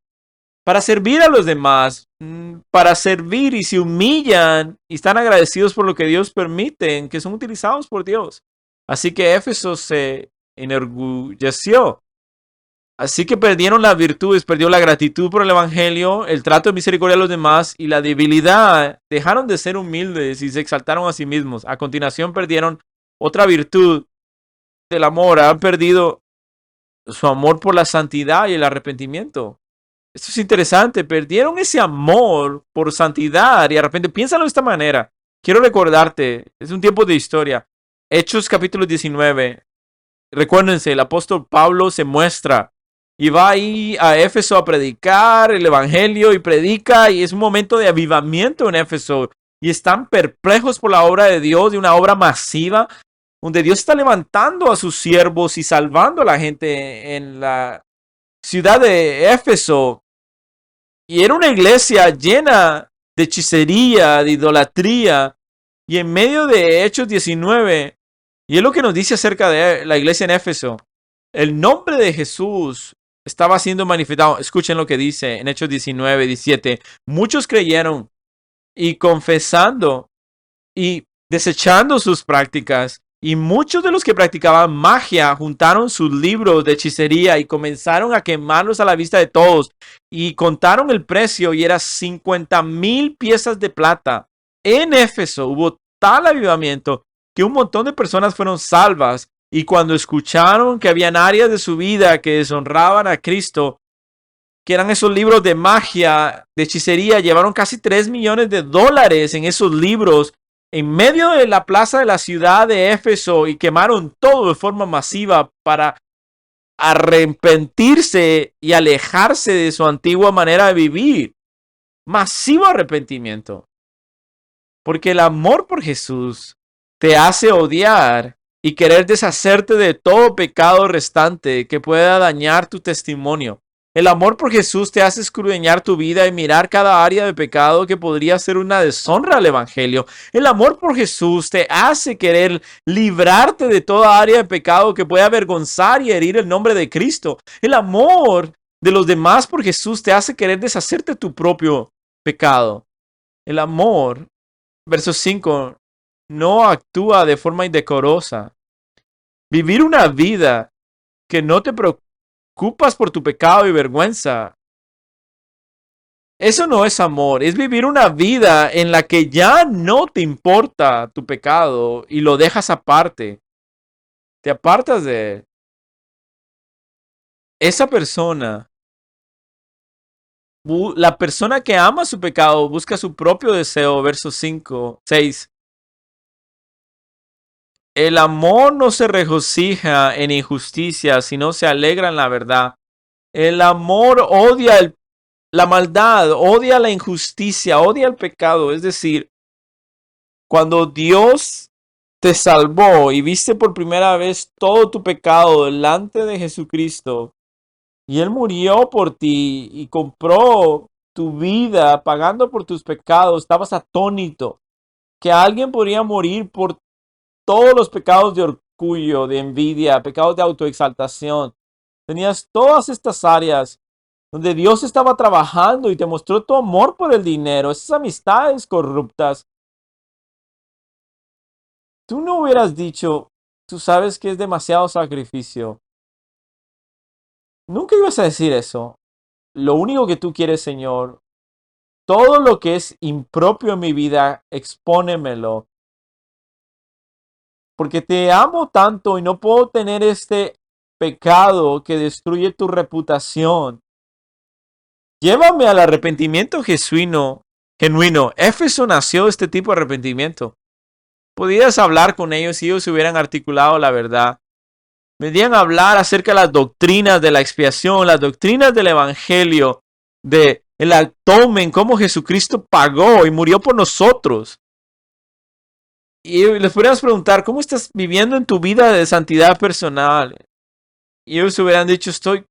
Speaker 1: para servir a los demás, para servir y se humillan y están agradecidos por lo que Dios permite, que son utilizados por Dios. Así que Éfeso se enorgulleció. Así que perdieron las virtudes, perdió la gratitud por el evangelio, el trato de misericordia a los demás y la debilidad. Dejaron de ser humildes y se exaltaron a sí mismos. A continuación perdieron otra virtud del amor. Han perdido su amor por la santidad y el arrepentimiento. Esto es interesante. Perdieron ese amor por santidad y arrepentimiento. Piénsalo de esta manera. Quiero recordarte, es un tiempo de historia. Hechos capítulo 19. Recuérdense, el apóstol Pablo se muestra y va ahí a Éfeso a predicar el evangelio y predica y es un momento de avivamiento en Éfeso y están perplejos por la obra de Dios, de una obra masiva donde Dios está levantando a sus siervos y salvando a la gente en la ciudad de Éfeso. Y era una iglesia llena de hechicería, de idolatría. Y en medio de Hechos 19, y es lo que nos dice acerca de la iglesia en Éfeso, el nombre de Jesús estaba siendo manifestado. Escuchen lo que dice en Hechos 19, 17. Muchos creyeron y confesando y desechando sus prácticas. Y muchos de los que practicaban magia juntaron sus libros de hechicería y comenzaron a quemarlos a la vista de todos. Y contaron el precio y era 50,000 piezas de plata. En Éfeso hubo tal avivamiento que un montón de personas fueron salvas. Y cuando escucharon que habían áreas de su vida que deshonraban a Cristo, que eran esos libros de magia, de hechicería, llevaron casi 3 millones de dólares en esos libros en medio de la plaza de la ciudad de Éfeso y quemaron todo de forma masiva para arrepentirse y alejarse de su antigua manera de vivir. Masivo arrepentimiento. Porque el amor por Jesús te hace odiar y querer deshacerte de todo pecado restante que pueda dañar tu testimonio. El amor por Jesús te hace escudriñar tu vida y mirar cada área de pecado que podría ser una deshonra al evangelio. El amor por Jesús te hace querer librarte de toda área de pecado que pueda avergonzar y herir el nombre de Cristo. El amor de los demás por Jesús te hace querer deshacerte de tu propio pecado. El amor, verso 5, no actúa de forma indecorosa. Vivir una vida que no te preocupas por tu pecado y vergüenza. Eso no es amor, es vivir una vida en la que ya no te importa tu pecado y lo dejas aparte. Te apartas de él. Esa persona, la persona que ama su pecado, busca su propio deseo, versos 5, 6. El amor no se regocija en injusticia, sino se alegra en la verdad. El amor odia la maldad, odia la injusticia, odia el pecado. Es decir, cuando Dios te salvó y viste por primera vez todo tu pecado delante de Jesucristo, y Él murió por ti y compró tu vida pagando por tus pecados, estabas atónito que alguien podría morir por todos los pecados de orgullo, de envidia, pecados de autoexaltación. Tenías todas estas áreas donde Dios estaba trabajando y te mostró tu amor por el dinero, esas amistades corruptas, tú no hubieras dicho, tú sabes que es demasiado sacrificio. Nunca ibas a decir eso. Lo único que tú quieres, Señor, todo lo que es impropio en mi vida, expónemelo. Porque te amo tanto y no puedo tener este pecado que destruye tu reputación. Llévame al arrepentimiento genuino. Genuino. Éfeso nació este tipo de arrepentimiento. Podías hablar con ellos si ellos hubieran articulado la verdad. Vendrían a hablar acerca de las doctrinas de la expiación, las doctrinas del evangelio, de el atomen, cómo Jesucristo pagó y murió por nosotros. Y les podríamos preguntar, ¿cómo estás viviendo en tu vida de santidad personal? Y ellos hubieran dicho, estoy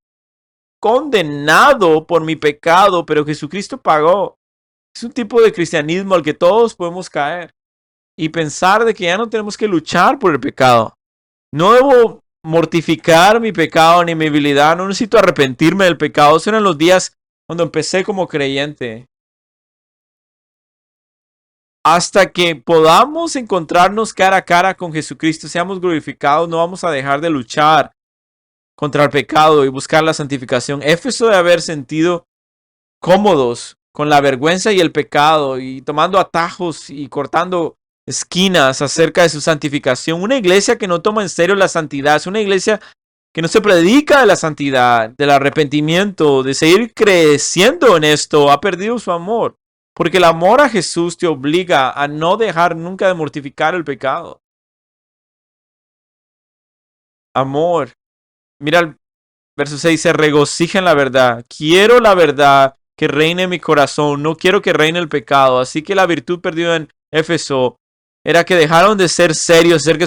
Speaker 1: condenado por mi pecado, pero Jesucristo pagó. Es un tipo de cristianismo al que todos podemos caer y pensar de que ya no tenemos que luchar por el pecado. No debo mortificar mi pecado ni mi habilidad, no necesito arrepentirme del pecado. Esos eran los días cuando empecé como creyente. Hasta que podamos encontrarnos cara a cara con Jesucristo, seamos glorificados, no vamos a dejar de luchar contra el pecado y buscar la santificación. Éfeso de haber sentido cómodos con la vergüenza y el pecado y tomando atajos y cortando esquinas acerca de su santificación. Una iglesia que no toma en serio la santidad, es una iglesia que no se predica de la santidad, del arrepentimiento, de seguir creciendo en esto, ha perdido su amor. Porque el amor a Jesús te obliga a no dejar nunca de mortificar el pecado. Amor. Mira el verso 6, se regocija en la verdad. Quiero la verdad que reine en mi corazón, no quiero que reine el pecado. Así que la virtud perdida en Éfeso era que dejaron de ser serios acerca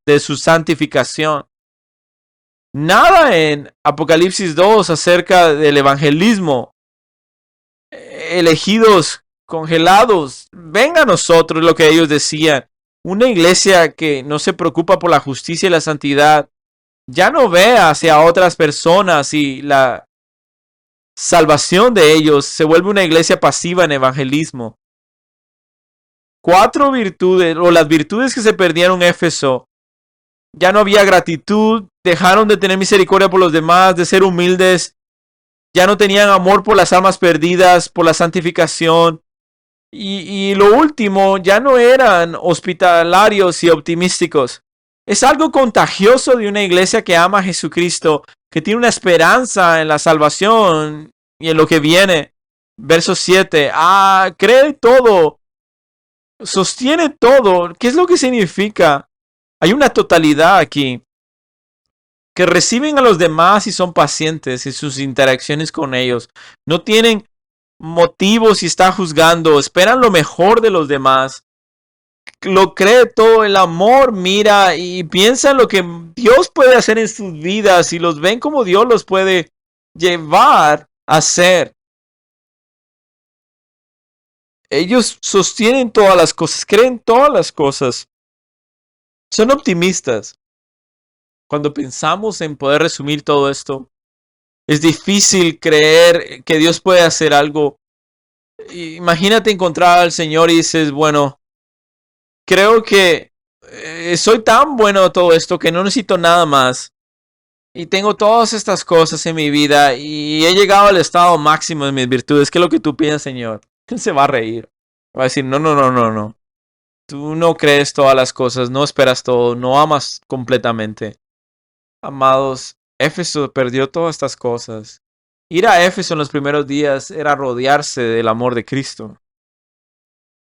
Speaker 1: de su santificación. Nada en Apocalipsis 2 acerca del evangelismo. Elegidos, congelados, venga a nosotros, lo que ellos decían. Una iglesia que no se preocupa por la justicia y la santidad, ya no ve hacia otras personas y la salvación de ellos, se vuelve una iglesia pasiva en evangelismo. 4 virtudes, o las virtudes que se perdieron en Éfeso. Ya no había gratitud, dejaron de tener misericordia por los demás, de ser humildes, ya no tenían amor por las almas perdidas, por la santificación. Y lo último, ya no eran hospitalarios y optimísticos. Es algo contagioso de una iglesia que ama a Jesucristo, que tiene una esperanza en la salvación y en lo que viene. Verso 7. Cree todo, sostiene todo. ¿Qué es lo que significa? Hay una totalidad aquí. Que reciben a los demás y son pacientes en sus interacciones con ellos. No tienen motivos y están juzgando. Esperan lo mejor de los demás. Lo cree todo, el amor mira y piensa en lo que Dios puede hacer en sus vidas y los ven como Dios los puede llevar a ser. Ellos sostienen todas las cosas, creen todas las cosas. Son optimistas. Cuando pensamos en poder resumir todo esto, es difícil creer que Dios puede hacer algo. Imagínate encontrar al Señor y dices, bueno, creo que soy tan bueno a todo esto que no necesito nada más. Y tengo todas estas cosas en mi vida y he llegado al estado máximo de mis virtudes. ¿Qué es lo que tú piensas, Señor? Él se va a reír. Va a decir, no, no, no, no, no. Tú no crees todas las cosas, no esperas todo, no amas completamente. Amados, Éfeso perdió todas estas cosas. Ir a Éfeso en los primeros días era rodearse del amor de Cristo.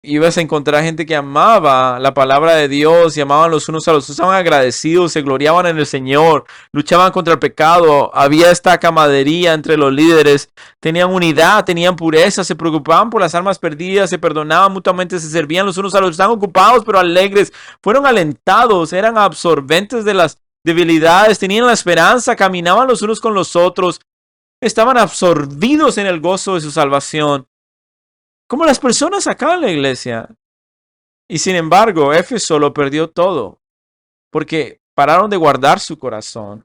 Speaker 1: Ibas a encontrar gente que amaba la palabra de Dios y amaban los unos a los otros, estaban agradecidos, se gloriaban en el Señor, luchaban contra el pecado, había esta camaradería entre los líderes, tenían unidad, tenían pureza, se preocupaban por las almas perdidas, se perdonaban mutuamente, se servían los unos a los otros, estaban ocupados pero alegres, fueron alentados, eran absorbentes de las debilidades, tenían la esperanza, caminaban los unos con los otros, estaban absorbidos en el gozo de su salvación. Como las personas acá en la iglesia. Y sin embargo, Éfeso lo perdió todo. Porque pararon de guardar su corazón.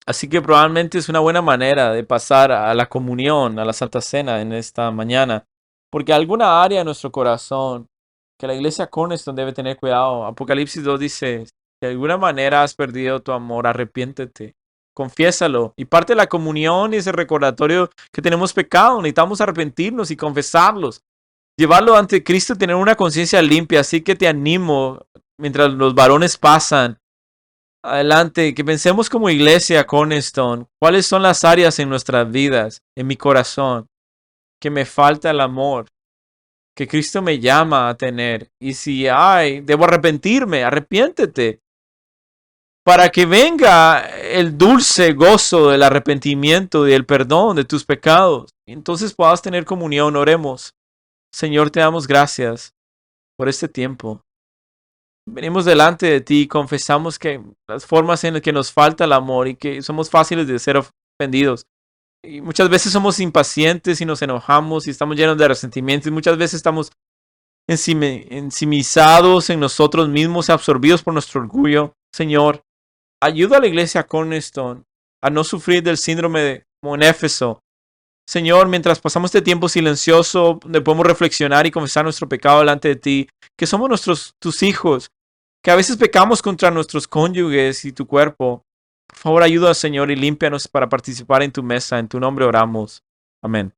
Speaker 1: Así que probablemente es una buena manera de pasar a la comunión, a la Santa Cena en esta mañana, porque alguna área de nuestro corazón que la iglesia Cornerstone debe tener cuidado. Apocalipsis 2 dice, si de alguna manera has perdido tu amor, arrepiéntete, confiésalo. Y parte de la comunión es el recordatorio que tenemos pecado, necesitamos arrepentirnos y confesarlos, llevarlo ante Cristo y tener una conciencia limpia. Así que te animo, mientras los varones pasan, adelante, que pensemos como iglesia Cornerstone, cuáles son las áreas en nuestras vidas, en mi corazón, que me falta el amor, que Cristo me llama a tener. Y si hay, debo arrepentirme, arrepiéntete, para que venga el dulce gozo del arrepentimiento y del perdón de tus pecados. Entonces puedas tener comunión, oremos. Señor, te damos gracias por este tiempo. Venimos delante de ti y confesamos que las formas en las que nos falta el amor y que somos fáciles de ser ofendidos. Y muchas veces somos impacientes y nos enojamos y estamos llenos de resentimientos. Y muchas veces estamos ensimizados en nosotros mismos, absorbidos por nuestro orgullo. Señor, ayuda a la iglesia Cornerstone a no sufrir del síndrome de como en Éfeso. Señor, mientras pasamos este tiempo silencioso, donde podemos reflexionar y confesar nuestro pecado delante de ti, que somos tus hijos, que a veces pecamos contra nuestros cónyuges y tu cuerpo. Por favor, ayuda, Señor, y límpianos para participar en tu mesa. En tu nombre oramos. Amén.